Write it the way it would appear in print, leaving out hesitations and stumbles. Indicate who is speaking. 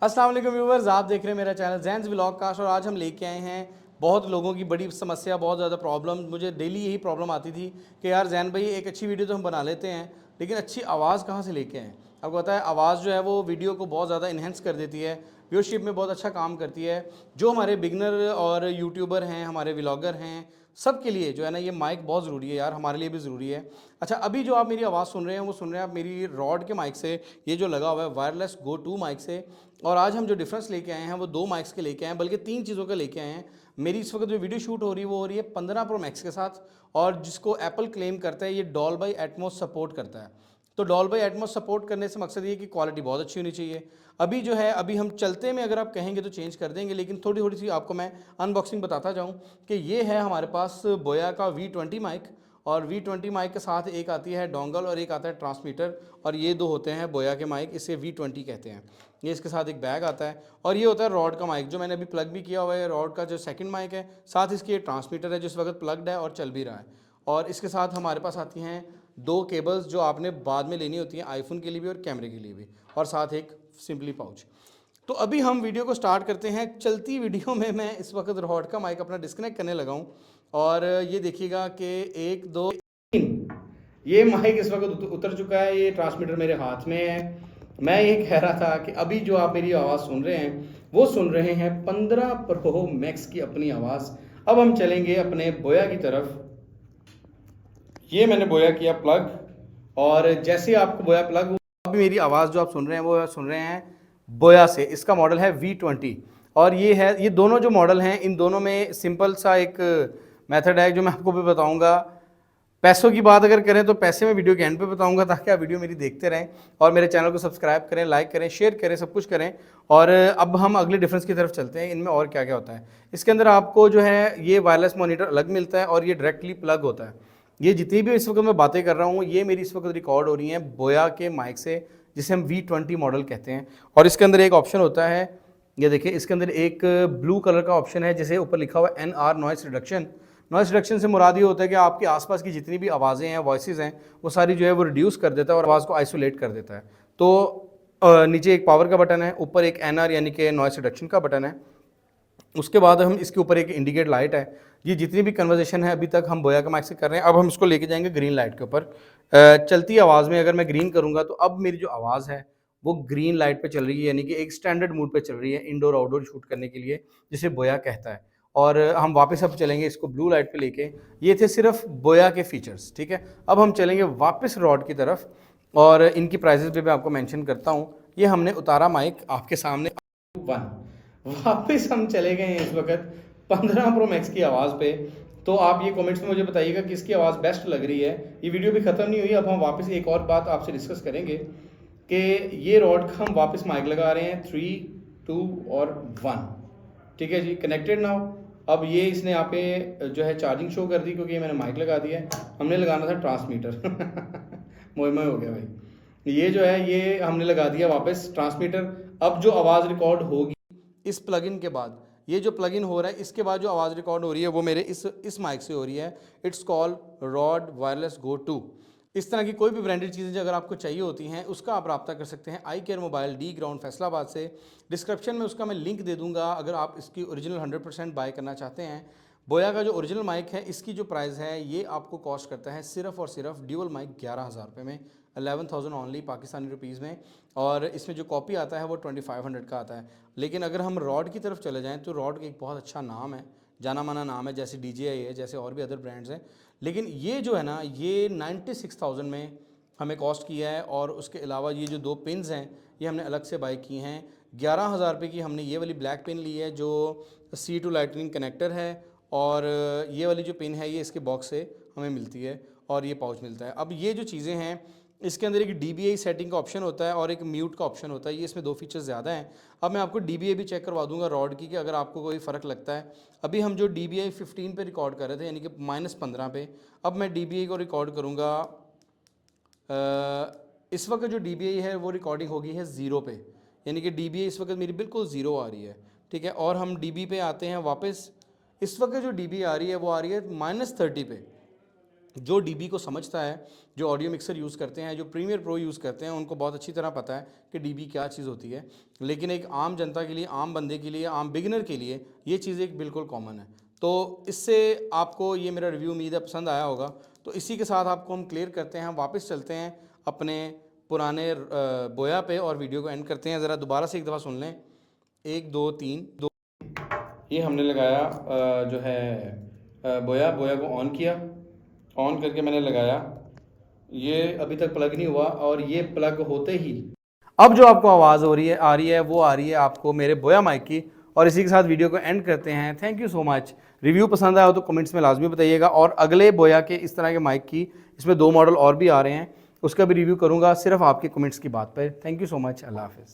Speaker 1: अस्सलाम वालेकुम व्यूवर्स, आप देख रहे हैं मेरा चैनल जैन्स व्लॉग कास्ट। और आज हम लेके आए हैं बहुत लोगों की बड़ी समस्या, बहुत ज़्यादा प्रॉब्लम। मुझे डेली यही प्रॉब्लम आती थी कि यार जैन भाई एक अच्छी वीडियो तो हम बना लेते हैं, लेकिन अच्छी आवाज़ कहाँ से लेके आएँ। आपको पता है आवाज़ जो है वो वीडियो को बहुत ज़्यादा इन्हेंस कर देती है, व्यूअरशिप में बहुत अच्छा काम करती है। जो हमारे बिगनर और यूट्यूबर हैं, हमारे व्लॉगर हैं, सब के लिए जो है ना ये माइक बहुत ज़रूरी है यार, हमारे लिए भी ज़रूरी है। अच्छा, अभी जो आप मेरी आवाज़ सुन रहे हैं वो सुन रहे हैं आप मेरी रॉड के माइक से, ये जो लगा हुआ है वायरलेस गो टू माइक से। और आज हम जो डिफरेंस लेके आए हैं वो दो माइक्स के लेके आए हैं, बल्कि तीन चीज़ों का लेके आए हैं। मेरी इस वक्त जो वीडियो शूट हो रही है वो हो रही है 15 प्रो मैक्स के साथ, और जिसको एप्पल क्लेम करता है ये डॉल्बी एटमॉस सपोर्ट करता है। तो डॉल्बी एटमॉस सपोर्ट करने से मकसद ये कि क्वालिटी बहुत अच्छी होनी चाहिए। अभी जो है अभी हम चलते में अगर आप कहेंगे तो चेंज कर देंगे, लेकिन थोड़ी थोड़ी सी आपको मैं अनबॉक्सिंग बताता जाऊँ कि ये है हमारे पास बोया का V20 माइक। और V20 माइक के साथ एक आती है डोंगल और एक आता है ट्रांसमीटर, और ये दो होते हैं बोया के माइक, इसे V20 कहते हैं। ये इसके साथ एक बैग आता है, और ये होता है रॉड का माइक जो मैंने अभी प्लग भी किया हुआ है, रॉड का जो सेकंड माइक है। साथ इसकी ये ट्रांसमीटर है जो इस वक्त प्लग्ड है और चल भी रहा है। और इसके साथ हमारे पास आती हैं दो केबल्स जो आपने बाद में लेनी होती हैं, आईफोन के लिए भी और कैमरे के लिए भी, और साथ एक सिंपली पाउच। तो अभी हम वीडियो को स्टार्ट करते हैं। चलती वीडियो में मैं इस वक्त रॉड का माइक अपना डिस्कनेक्ट करने लगा हूँ, और ये देखिएगा कि एक दो तीन, ये माइक इस वक्त उतर चुका है, ये ट्रांसमीटर मेरे हाथ में है। मैं ये कह रहा था कि अभी जो आप मेरी आवाज़ सुन रहे हैं वो सुन रहे हैं 15 प्रो मैक्स की अपनी आवाज़। अब हम चलेंगे अपने बोया की तरफ। ये मैंने बोया किया प्लग, और जैसे आपको बोया प्लग हुआ, अभी मेरी आवाज़ जो आप सुन रहे हैं वो सुन रहे हैं बोया से। इसका मॉडल है V20, और ये दोनों जो मॉडल हैं इन दोनों में सिंपल सा एक मेथड है जो मैं आपको भी बताऊंगा। पैसों की बात अगर करें तो पैसे मैं वीडियो के एंड पे बताऊंगा, ताकि आप वीडियो मेरी देखते रहें और मेरे चैनल को सब्सक्राइब करें, लाइक करें, शेयर करें, सब कुछ करें। और अब हम अगले डिफरेंस की तरफ चलते हैं, इनमें और क्या क्या होता है। इसके अंदर आपको जो है ये वायरलेस मॉनिटर अलग मिलता है, और ये डायरेक्टली प्लग होता है। ये जितनी भी इस वक्त मैं बातें कर रहा हूँ ये मेरी इस वक्त रिकॉर्ड हो रही हैं बोया के माइक से, जिसे हम V20 मॉडल कहते हैं। और इसके अंदर एक ऑप्शन होता है, ये देखिए इसके अंदर एक ब्लू कलर का ऑप्शन है जिसे ऊपर लिखा हुआ है NR noise reduction. Noise reduction से मुराद ये होता है कि आपके आसपास की जितनी भी आवाज़ें हैं, वॉइसेस हैं, वो सारी जो है वो रिड्यूस कर देता है और आवाज़ को आइसोलेट कर देता है। तो नीचे एक पावर का बटन है, ऊपर एक NR यानी कि नॉइस रिडक्शन का बटन है। उसके बाद हम इसके ऊपर एक इंडिकेट लाइट है। ये जितनी भी कन्वर्सेशन है अभी तक हम बोया का माइक से कर रहे हैं, अब हम इसको लेके जाएंगे ग्रीन लाइट के ऊपर। चलती आवाज़ में अगर मैं ग्रीन करूँगा तो अब मेरी जो आवाज़ है वो ग्रीन लाइट पे चल रही है, यानी कि एक स्टैंडर्ड मूड पे चल रही है इंडोर आउटडोर शूट करने के लिए, जिसे बोया कहता है। और हम वापस अब चलेंगे इसको ब्लू लाइट पे लेके। ये थे सिर्फ बोया के फीचर्स, ठीक है। अब हम चलेंगे वापस रॉड की तरफ, और इनकी प्राइजेस भी मैं आपको मेंशन करता हूँ। ये हमने उतारा माइक आपके सामने वन। वापस हम चले गए हैं इस वक्त 15 प्रो मैक्स की आवाज़ पे। तो आप ये कमेंट्स में मुझे बताइएगा किसकी आवाज़ बेस्ट लग रही है। ये वीडियो भी ख़त्म नहीं हुई, अब हम वापस एक और बात आपसे डिस्कस करेंगे कि ये रॉड का हम वापस माइक लगा रहे हैं 3, 2 और 1, ठीक है जी, कनेक्टेड नाउ। अब ये इसने यहाँ पे जो है चार्जिंग शो कर दी, क्योंकि ये मैंने माइक लगा दिया है। हमने लगाना था ट्रांसमीटर मोह मोह हो गया भाई। ये जो है ये हमने लगा दिया वापस ट्रांसमीटर। अब जो आवाज़ रिकॉर्ड होगी इस प्लगइन के बाद, ये जो प्लगइन हो रहा है इसके बाद जो आवाज़ रिकॉर्ड हो रही है वो मेरे इस माइक से हो रही है। इट्स कॉल्ड रॉड वायरलेस गो 2। इस तरह की कोई भी ब्रांडेड चीज़ें अगर आपको चाहिए होती हैं उसका आप रब्ता कर सकते हैं I care mobile, D ground Faisalabad से। डिस्क्रिप्शन में उसका मैं लिंक दे दूंगा अगर आप इसकी ओरिजिनल 100% बाय करना चाहते हैं। बोया का जो ओरिजिनल माइक है इसकी जो प्राइस है ये आपको कॉस्ट करता है सिर्फ और सिर्फ ड्यूअल माइक 11,000 रुपये में, 11,000 ओनली पाकिस्तानी रुपीज़ में। और इसमें जो कॉपी आता है वो 2500 का आता है। लेकिन अगर हम रॉड की तरफ चले जाएँ तो रॉड एक बहुत अच्छा नाम है, जाना माना नाम है, जैसे DJI है, जैसे और भी अदर ब्रांड्स हैं। लेकिन ये जो है ना ये 96,000 में हमें कॉस्ट किया है। और उसके अलावा ये जो दो पिन्स हैं ये हमने अलग से बाई की हैं। 11,000 रुपये की हमने ये वाली ब्लैक पिन ली है जो C to लाइटनिंग कनेक्टर है, और ये वाली जो पिन है ये इसके बॉक्स से हमें मिलती है, और ये पाउच मिलता है। अब ये जो चीज़ें हैं इसके अंदर एक DBI सेटिंग का ऑप्शन होता है और एक म्यूट का ऑप्शन होता है, ये इसमें दो फीचर्स ज़्यादा हैं। अब मैं आपको DBI भी चेक करवा दूंगा रॉड की, कि अगर आपको कोई फ़र्क लगता है। अभी हम जो DBI 15 पे रिकॉर्ड कर रहे थे, यानी कि -15 पे, अब मैं DBI को रिकॉर्ड करूँगा। इस वक्त जो DBI है वो रिकॉर्डिंग होगी है 0 पे, यानी कि DBI इस वक्त मेरी बिल्कुल 0 आ रही है, ठीक है। और हम DB पे आते हैं वापस। इस वक्त जो DBI आ रही है वो आ रही है -30 पे, जो डीबी को समझता है, जो ऑडियो मिक्सर यूज़ करते हैं, जो प्रीमियर प्रो यूज़ करते हैं, उनको बहुत अच्छी तरह पता है कि डीबी क्या चीज़ होती है। लेकिन एक आम जनता के लिए, आम बंदे के लिए, आम बिगिनर के लिए ये चीज़ एक बिल्कुल कॉमन है। तो इससे आपको ये मेरा रिव्यू उम्मीद है पसंद आया होगा। तो इसी के साथ आपको हम क्लियर करते हैं, हम वापस चलते हैं अपने पुराने बोया पे और वीडियो को एंड करते हैं। ज़रा दोबारा से एक दफ़ा सुन लें, 1 2 3 2। ये हमने लगाया जो है बोया को ऑन किया, ऑन करके मैंने लगाया, ये अभी तक प्लग नहीं हुआ और ये प्लग होते ही अब जो आपको आवाज़ हो रही है आ रही है वो आ रही है आपको मेरे बोया माइक की। और इसी के साथ वीडियो को एंड करते हैं। Thank you so much. Review पसंद आया हो तो कमेंट्स में लाजमी बताइएगा, और अगले बोया के इस तरह के माइक की, इसमें 2 मॉडल और भी आ रहे हैं, उसका भी रिव्यू करूँगा सिर्फ आपके कमेंट्स की बात पर। Thank you so much. अल्लाह हाफिज़।